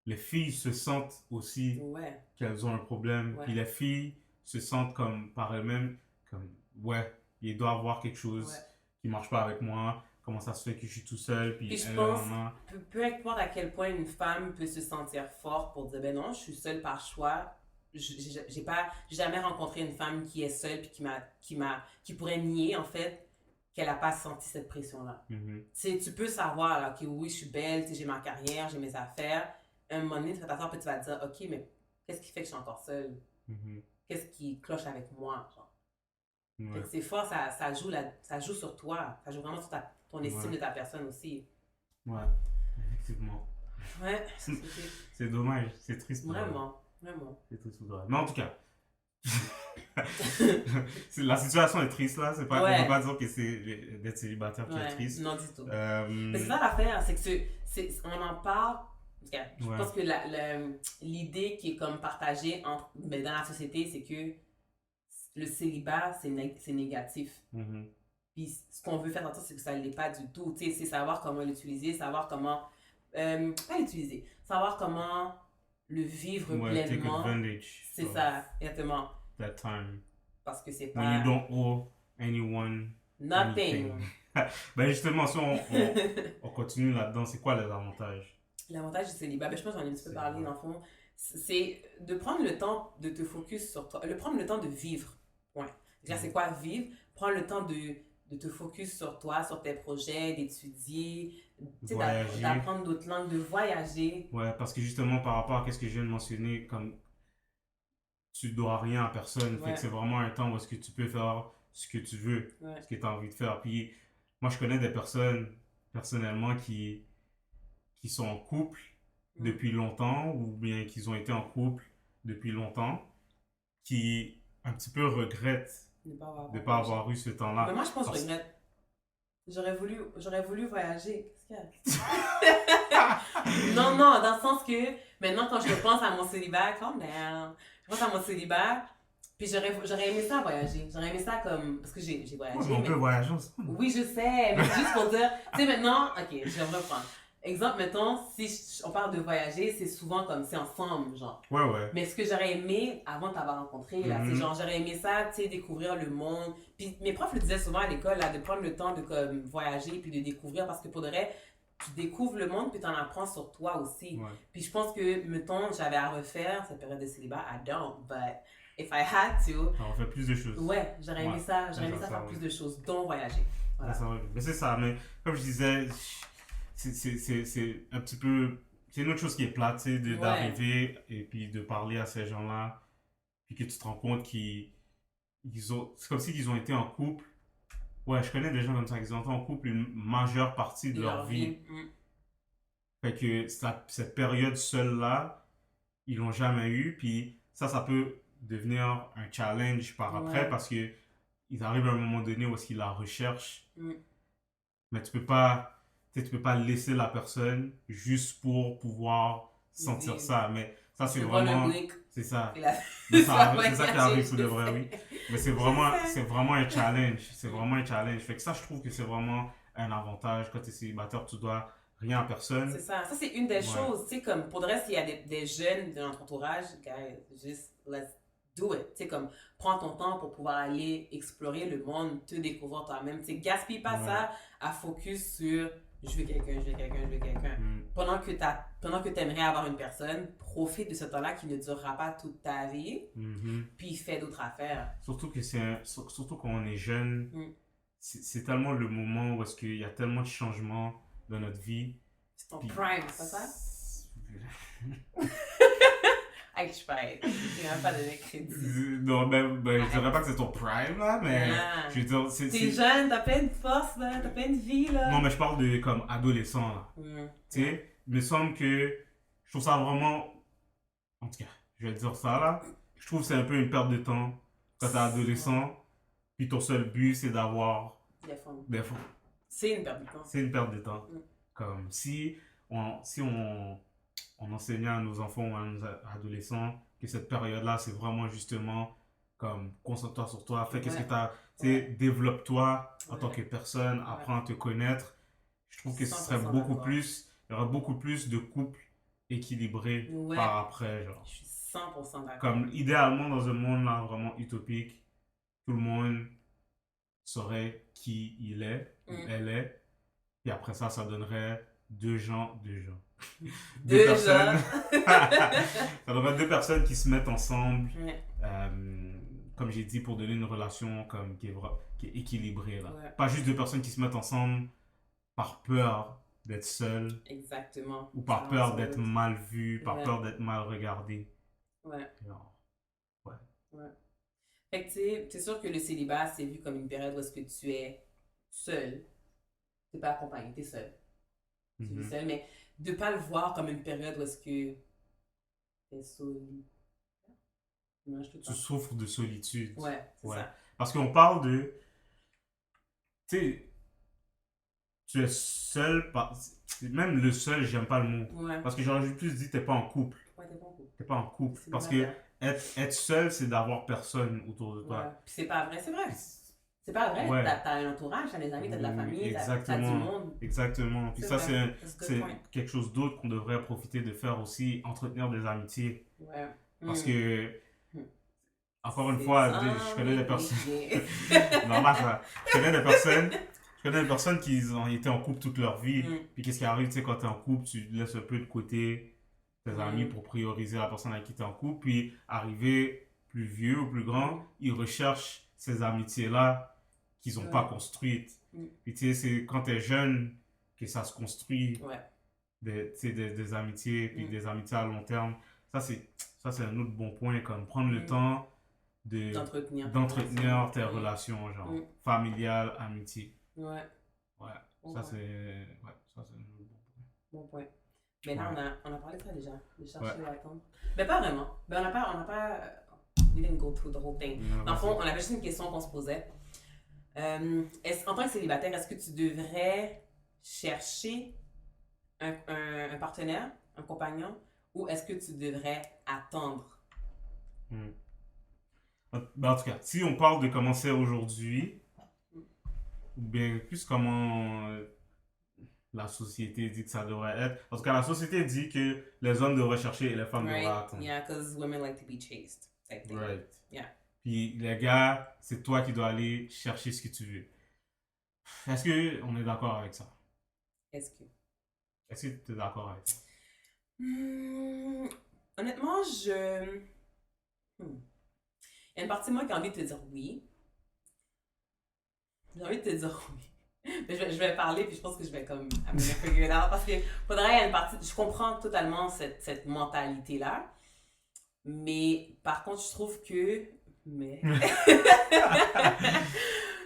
les filles se sentent aussi Ouais. qu'elles ont un problème, Ouais. puis les filles se sentent comme par elles-mêmes comme ouais, il doit y avoir quelque chose Ouais. qui marche pas avec moi. Comment ça se fait que je suis tout seul, puis Puis je elle, pense- maman. Peu importe à quel point une femme peut se sentir forte pour dire ben non, je suis seule par choix. J'ai jamais rencontré une femme qui est seule puis qui pourrait nier en fait qu'elle a pas senti cette pression là. Mhm. Tu peux savoir là, que oui, je suis belle, tu sais, j'ai ma carrière, j'ai mes affaires. Un moment donné, tu vas t'asseoir puis tu vas te dire ok, mais qu'est-ce qui fait que je suis encore seule? Mhm. Qu'est-ce qui cloche avec moi? Genre? Fait Ouais. que c'est fort, ça joue sur toi. Ça joue vraiment sur ton estime Ouais. de ta personne aussi. Ouais, effectivement. Ouais, C'est dommage, c'est triste. pour elle. vraiment. C'est triste pour elle. Mais en tout cas, la situation est triste là. C'est pas, Ouais. On peut pas dire que c'est d'être célibataire qui est Ouais, triste. non du tout. Euh, Mais c'est ça l'affaire, c'est que on en parle. En tout cas, je Ouais. pense que l'idée qui est comme partagée dans la société, c'est que le célibat, c'est négatif. mhm. Puis ce qu'on veut faire entendre, c'est que ça ne l'est pas du tout. Tu sais, c'est savoir comment l'utiliser, savoir comment. Pas l'utiliser, savoir comment le vivre Ouais, take pleinement. advantage. C'est of ça, exactement. That time. Parce que c'est When pas. you don't owe anyone Nothing. anything. Ben justement, si on continue là-dedans, c'est quoi les avantages? L'avantage du célibat, ben, je pense que j'en ai un petit peu C'est parlé vrai. dans le fond, c'est de prendre le temps de te focus sur toi, prendre le temps de vivre. Ouais. Déjà, c'est quoi vivre? Prendre le temps de te focus sur toi, sur tes projets, d'étudier, tu sais, Voyager. d'apprendre d'autres langues, de voyager. Ouais, parce que justement, par rapport à ce que je viens de mentionner, comme tu dois rien à personne, fait Ouais. que c'est vraiment un temps où est-ce que tu peux faire ce que tu veux, Ouais. ce que tu as envie de faire. Puis moi, je connais des personnes, personnellement, qui sont en couple Mm. depuis longtemps, ou bien qui ont été en couple depuis longtemps, qui un petit peu regrettent De de ne pas avoir eu ce Mais temps-là. moi, je pense que Parce- je regrette. J'aurais voulu voyager. Qu'est-ce qu'il y a? Non, dans le sens que maintenant, quand je repense à mon célibat, calm down. Je pense à mon célibat, puis j'aurais aimé ça voyager. J'aurais aimé ça comme. Parce que j'ai Ouais, voyagé. mais on mais- peut voyager ensemble. Oui, je sais, mais c'est juste pour dire. Tu sais, maintenant, ok, je vais reprendre. exemple, mettons, si on parle de voyager, c'est souvent comme c'est ensemble, genre. Ouais, ouais. Mais ce que j'aurais aimé avant de t'avoir rencontré, là, c'est Mhm. genre, j'aurais aimé ça, tu sais, découvrir le monde. Puis mes profs le disaient souvent à l'école, là, de prendre le temps de comme, voyager puis de découvrir parce que pour de vrai, tu découvres le monde puis t'en apprends sur toi aussi. Ouais. Puis je pense que, mettons, j'avais à refaire cette période de célibat, I don't, but if I had to, Ça en fait plus de choses. ouais, j'aurais aimé Ouais. ça, j'aurais aimé ça Ça, faire ouais. plus de choses, dont voyager. Voilà. Ça, ouais. Mais c'est ça, mais comme je disais, c'est un petit peu. C'est une autre chose qui est plate, tu sais, Ouais. d'arriver et puis de parler à ces gens-là, puis que tu te rends compte qu'ils ont. C'est comme si ils ont été en couple. Ouais, je connais des gens comme ça, qui ont été en couple une majeure partie de leur vie. Mm. Fait que cette période seule-là, ils l'ont jamais eu, puis ça peut devenir un challenge par après Ouais. parce que ils arrivent à un moment donné où est-ce qu'ils la recherchent, Mm. mais tu peux pas laisser la personne juste pour pouvoir sentir Oui. ça. Mais ça, c'est Je vois le vraiment. Blake. C'est ça. Et la- Mais ça c'est ça qui arrive pour de vrai, sais. oui. Mais c'est vraiment un challenge. C'est vraiment un challenge. Fait que ça, je trouve que c'est vraiment un avantage. Quand tu es célibataire, tu dois rien à personne. C'est ça. Ça, c'est une des Ouais. choses. Tu sais, comme pour le reste, s'il y a des jeunes de notre entourage, guys, just let's do it. Tu sais, comme prends ton temps pour pouvoir aller explorer le monde, te découvrir toi-même. Tu sais, gaspille pas Ouais. ça à focus sur je veux quelqu'un, je veux quelqu'un, je veux quelqu'un. Mm. Pendant que tu aimerais avoir une personne, profite de ce temps-là qui ne durera pas toute ta vie, Mhm. puis fais d'autres affaires. Surtout surtout quand on est jeune, Mm. c'est tellement le moment où est-ce qu'il y a tellement de changements dans notre vie. C'est ton Puis- prime, c'est ça? Hey, je suis pareil. J'ai même pas donné crédit. Non, je dirais pas que c'est ton prime là, mais Ah. je veux dire, T'es jeune, t'as plein de force, là, t'as plein de vie, là. Non, mais je parle de comme adolescent là. Mm. Tu sais, il me semble que je trouve ça vraiment. En tout cas, je vais dire ça là. Je trouve que c'est un peu une perte de temps quand t'es adolescent, puis ton seul but c'est d'avoir Des fonds. des fonds. C'est une perte de temps. C'est une perte de temps. Mm. Comme si on enseignait à nos enfants ou à nos adolescents que cette période-là, c'est vraiment justement comme concentre-toi sur toi, fais qu'est-ce Ouais. que tu as, tu sais, développe-toi en Ouais. tant que personne, Ouais. apprends à te connaître. Je trouve que ce serait 100% beaucoup d'accord. plus, il y aurait beaucoup plus de couples équilibrés Ouais. par après, genre. Je suis 100% d'accord. Comme idéalement dans un monde là vraiment utopique, tout le monde saurait qui il est, ou Mm. elle est, et après ça donnerait deux gens. Deux personnes. Ça donnerait deux personnes qui se mettent ensemble, Ouais. comme j'ai dit, pour donner une relation comme qui est équilibrée là. Ouais. Pas juste deux personnes qui se mettent ensemble par peur d'être seules Exactement. ou par Ça peur rend d'être sur mal vues, par Ouais. peur d'être mal regardées. Ouais. Genre, Fait que, tu sais, c'est sûr que le célibat, c'est vu comme une période où est-ce que tu es seul. T'es pas accompagné, t'es seul. Tu vis mhm. seul, mais de pas le voir comme une période où est-ce que t'es solide. Non, je peux Tu pas. souffres de solitude. Ouais, c'est Ouais. ça. Parce qu'on parle de. Tu sais, tu es seul. Même le seul, j'aime pas le mot. Ouais. Parce que j'aurais plus dit, t'es pas en couple. Ouais, t'es pas en couple. T'es pas en couple. C'est Parce que célibataire. être seul, c'est d'avoir personne autour de Ouais. toi. Puis c'est pas vrai, c'est vrai. C'est pas vrai. Ouais. T'as un entourage, t'as des amis, t'as de la Oui, famille, t'as du exactement. monde. Exactement. Puis C'est ça, vrai. That's a good c'est point. quelque chose d'autre qu'on devrait profiter de faire aussi, entretenir des amitiés. Ouais. Parce Mm. que, encore une C'est fois, ça, je connais des oui, personnes. oui. Normal, ça. Je connais des personnes qui ont été en couple toute leur vie. Mm. Puis qu'est-ce qui arrive, tu sais, quand t'es en couple, tu laisses un peu de côté tes amis Mm. pour prioriser la personne avec qui t'es en couple. Puis arrivé plus vieux ou plus grand, Mm. ils recherchent ces amitiés-là qu'ils n'ont Ouais. pas construites. Mm. Puis tu sais, c'est quand t'es jeune que ça se construit, Ouais. tu sais, des amitiés, puis Mm. des amitiés à long terme. Ça, c'est un autre bon point, comme prendre le Mm. temps d'entretenir tes Mm. relations, genre Mm. familiales, amitié. Ouais. Ouais, Bon ça point. c'est un autre bon point. Bon point. Mais là, Ouais. on a parlé de ça déjà, de chercher Ouais. ou attendre. Mais pas vraiment. Mais on n'a pas, we didn't go through the whole thing. Non, Dans le fond, vas-y. on avait juste une question qu'on se posait. En tant que célibataire, est-ce que tu devrais chercher un partenaire, un compagnon, ou est-ce que tu devrais attendre? Ben, en tout cas, si on parle de commencer aujourd'hui, ou bien plus comment la société dit que ça devrait être. En tout cas, la société dit que les hommes devraient chercher et les femmes devraient Right? attendre. Yeah, because women like to be chased. Type thing. Right. Yeah. Puis les gars, c'est toi qui dois aller chercher ce que tu veux. Est-ce qu'on est d'accord avec ça? Est-ce que. Est-ce que tu es d'accord avec ça? Honnêtement, il y a une partie de moi qui a envie de te dire oui. J'ai envie de te dire oui. Mais je vais parler, puis je pense que je vais comme I'm gonna figure it out. Parce que faudrait, il y a une partie. Je comprends totalement cette mentalité-là. Mais par contre, je trouve que. Mais.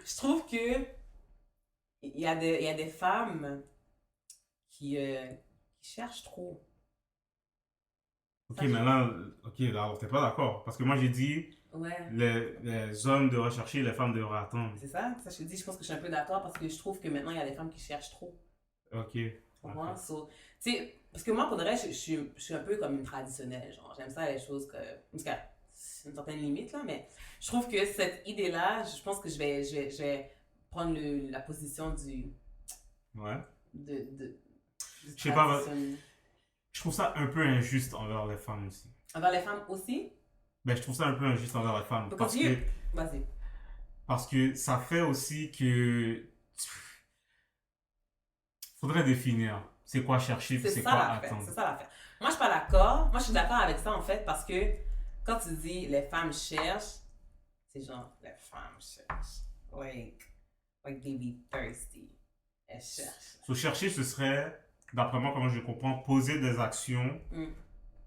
Je trouve que. Il y a des femmes qui cherchent trop. Ok, mais là, alors t'es pas d'accord. Parce que moi j'ai dit Ouais. les hommes devraient chercher, les femmes devraient attendre. C'est ça, je te dis, je pense que je suis un peu d'accord parce que je trouve que maintenant il y a des femmes qui cherchent trop. Ok. Tu comprends? So, tu sais, parce que moi, pour de vrai, je suis un peu comme une traditionnelle. Genre, j'aime ça les choses que. En tout cas, c'est une certaine limite là, mais je trouve que cette idée-là, je pense que je vais prendre la position du. Ouais. Du Je sais pas, traditionnel. je trouve ça un peu injuste envers les femmes aussi. Envers les femmes aussi? Ben, je trouve ça un peu injuste envers les femmes. Vas-y. Parce que ça fait aussi que. Faudrait définir c'est quoi chercher puis c'est quoi attendre. C'est ça l'affaire. Moi, je suis pas d'accord. Moi, je suis d'accord avec ça, en fait, parce que quand tu dis les femmes cherchent, c'est genre, les femmes cherchent. Like they be thirsty. Elles cherchent. So, chercher, ce serait, d'après moi, comment je comprends, poser des actions Mm.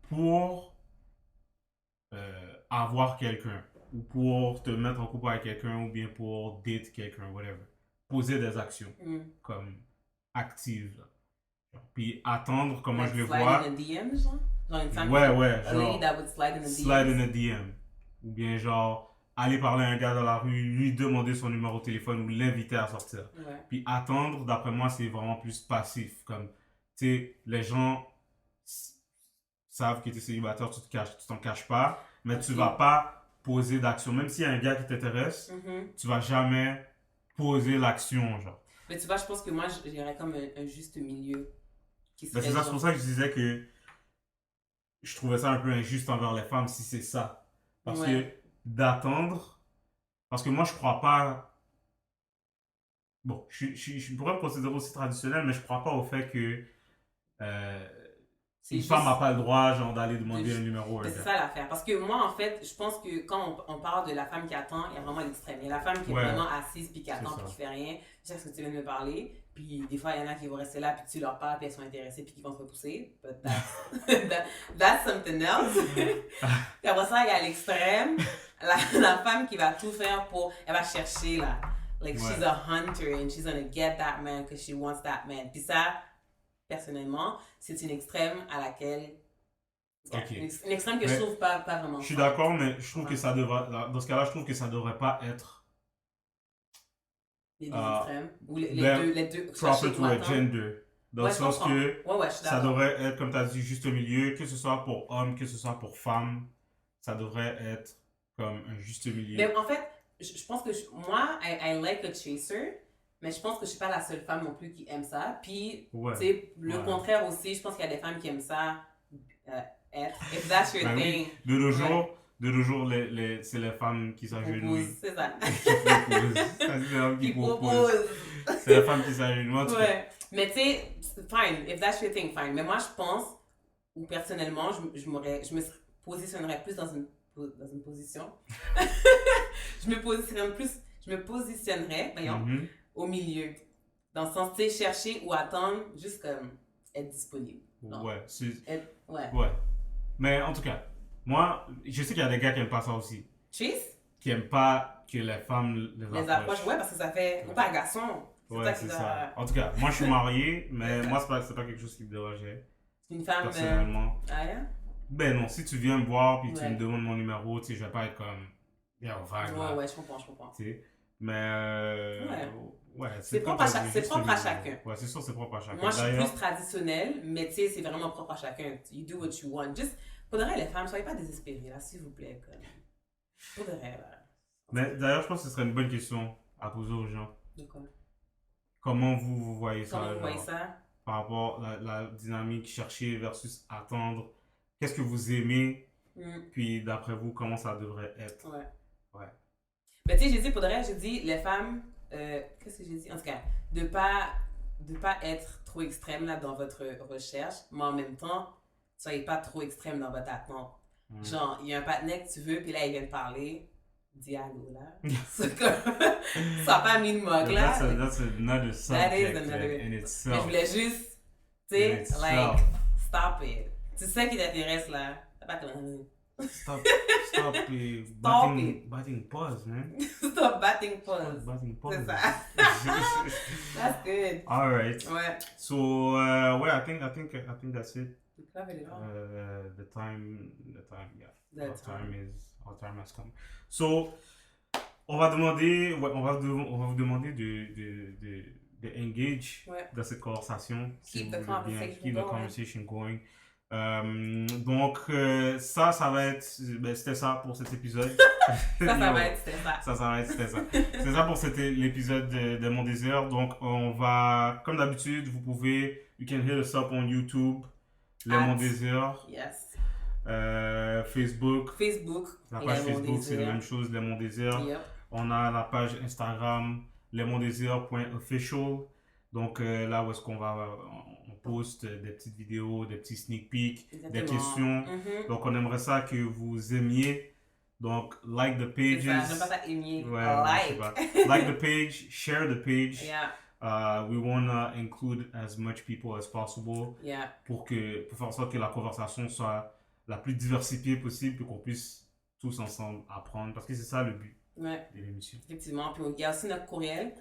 pour avoir quelqu'un. Ou pour te mettre en couple avec quelqu'un, ou bien pour date quelqu'un, whatever. Poser des actions, comme actives. Là. Puis attendre, comment Like je le slide vois. in a DM, genre? Genre une femme Ouais, qui- ouais, a genre, lady that would slide in a DM. slide in a DM. Ou bien genre, aller parler à un gars dans la rue, lui demander son numéro de téléphone ou l'inviter à sortir. Ouais. Puis attendre, d'après moi, c'est vraiment plus passif. Comme, tu sais, les gens savent que tu es célibataire, tu t'en caches pas, mais Ok. tu vas pas poser d'action. Même s'il y a un gars qui t'intéresse, tu vas jamais poser l'action, genre. Mais tu vois, je pense que moi, j'irais comme un juste milieu. Qui Ben, serait c'est ça, c'est genre- pour ça que je disais que je trouvais ça un peu injuste envers les femmes si c'est ça. Parce que Ouais. d'attendre, parce que moi je crois pas. Bon, je pourrais me considérer aussi traditionnel, mais je crois pas au fait que C'est une juste- femme n'a pas le droit genre d'aller demander de- un numéro à un Mais c'est gars. ça l'affaire. Parce que moi, en fait, je pense que quand on parle de la femme qui attend, il y a vraiment l'extrême. Il y a la femme qui est Ouais. vraiment assise puis qui attend C'est puis ça. qui fait rien. Je sais ce que tu viens de me parler. Puis des fois, il y en a qui vont rester là puis tu leur parles puis elles sont intéressées puis qui vont se repousser. But that's something else. Puis après ça, il y a l'extrême. La femme qui va tout faire pour... Elle va chercher là. Like, Ouais. she's a hunter and she's gonna get that man because she wants that man. Puis ça, personnellement, c'est une extrême à laquelle... Ok. Une extrême que Mais je trouve pas vraiment. Je suis fun. d'accord, mais je trouve que ça devrait. Dans ce cas-là, je trouve que ça devrait pas être Les deux Ah, extrêmes. Ou les ben, deux. proper chercher to ou a attendre. gender. Dans Ouais, le je sens comprends. que Ouais, je suis ça d'accord. devrait être, comme tu as dit, juste au milieu, que ce soit pour hommes, que ce soit pour femmes, ça devrait être comme un juste milieu. Mais en fait, je pense que moi, I like a chaser, mais je pense que je suis pas la seule femme non plus qui aime ça. Puis, Ouais. tu sais, le Ouais. contraire aussi, je pense qu'il y a des femmes qui aiment ça être. If that's your Ben oui. thing. De nos jours, c'est les femmes qui s'agenouillent. Propose, c'est ça. Qui proposent. Ça, c'est les femmes qui Qui proposent. propose. C'est les femmes qui s'agenouillent. En tout cas. Ouais. Mais tu sais, fine, if that's your thing, fine. Mais moi, je pense, ou personnellement, je me positionnerais plus dans une position. je me positionnerais, voyons, Mhm. au milieu. Dans le sens, tu sais, chercher ou attendre, juste comme être disponible. Non. Ouais. Ouais. Ouais. Mais en tout cas, moi, je sais qu'il y a des gars qui n'aiment pas ça aussi. Chase, Qui n'aiment pas que les femmes les approches, ouais, parce que ça fait. Ou pas garçon. Ouais, ça qui c'est doit- ça. En tout cas, moi je suis marié, mais moi c'est pas quelque chose qui me dérangeait, Une femme. personnellement. Ah, yeah? Ben non, si tu viens me voir puis tu Ouais. me demandes mon numéro, tu sais, je vais pas être comme. Yo, vague là. Ouais, je comprends. Tu sais. Mais. Ouais, C'est comme propre t'as à dit, c'est juste propre à le milieu. chacun. Ouais, c'est sûr, c'est propre à chacun. Moi, je suis D'ailleurs, plus traditionnelle, mais tu sais, c'est vraiment propre à chacun. You do what you want. Juste, pour de vrai, les femmes, soyez pas désespérées, là, s'il vous plaît. Comme... Pour de vrai, là. d'ailleurs, je pense que ce serait une bonne question à poser aux gens. De quoi? Comment vous voyez ça? Comment vous genre? voyez ça? par rapport à la dynamique chercher versus attendre. Qu'est-ce que vous aimez, puis d'après vous, comment ça devrait être. Ouais. Mais tu sais, j'ai dit, pour de vrai, j'ai dit, les femmes, qu'est-ce que j'ai dit? En tout cas, de pas être trop extrême là, dans votre recherche, mais en même temps, soyez pas trop extrême dans votre attente. Genre, il y a un partenaire que tu veux, puis là, il vient de parler. Dis allô, là. C'est comme... ça n'a pas mis le mug, là. That's another subject in itself. Mais je voulais juste, tu sais, like, stop it. Tu sais ce qui t'intéresse, là. T'as pas comme... Stop batting pause, man. Stop batting pause. Stop batting pause. C'est ça. That's good. All right. Ouais. So, I think that's it. The time, yeah. Our time has come. So, on va vous demander de engage dans cette conversation. Keep the conversation going. Donc, ça va être... c'était ça pour cet épisode. ça va être, c'était ça. C'est ça pour l'épisode de Mon Désir. Donc, on va... Comme d'habitude, vous pouvez... You can hit us up on YouTube. Mon Désir. Yes. Facebook. La page Facebook, c'est la même chose, Les Mon Désir. Yep. On a la page Instagram, lesmondésir.official. Donc, là où est-ce qu'on va... On poste des petites vidéos, des petits sneak peeks, des questions. Donc, on aimerait ça que vous aimiez. Donc, like the pages. J'aime pas ça aimer. Like the page, share the page. Yeah. We want to include as much people as possible. Yeah. Pour faire en sorte que la conversation soit la plus diversifiée possible et qu'on puisse tous ensemble apprendre. Parce que c'est ça le but. Ouais. De l'émission. Effectivement. Puis il y a aussi notre courriel.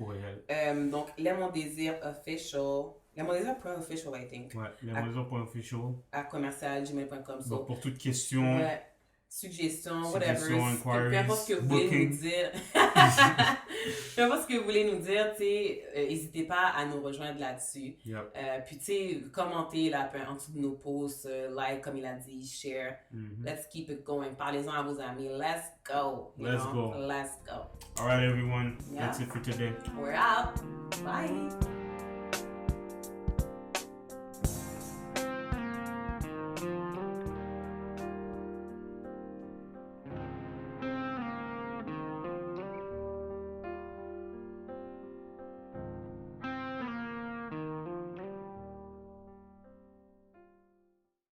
Donc, lesmondésir.official. Lesmondésir.official, I think. Ouais, lesmondésir.official. À commercial@gmail.com. Donc, pour toute question. Ouais. Suggestions, whatever. Inquiries, peu importe ce que vous voulez nous dire. Peu importe ce que vous voulez nous dire, n'hésitez pas à nous rejoindre là-dessus. Yep. Puis, tu sais, commentez là, en dessous de nos posts, like, comme il a dit, share. Let's keep it going. Parlez-en à vos amis. Let's go. Let's go. Let's go. All right, everyone. That's it for today. We're out. Bye.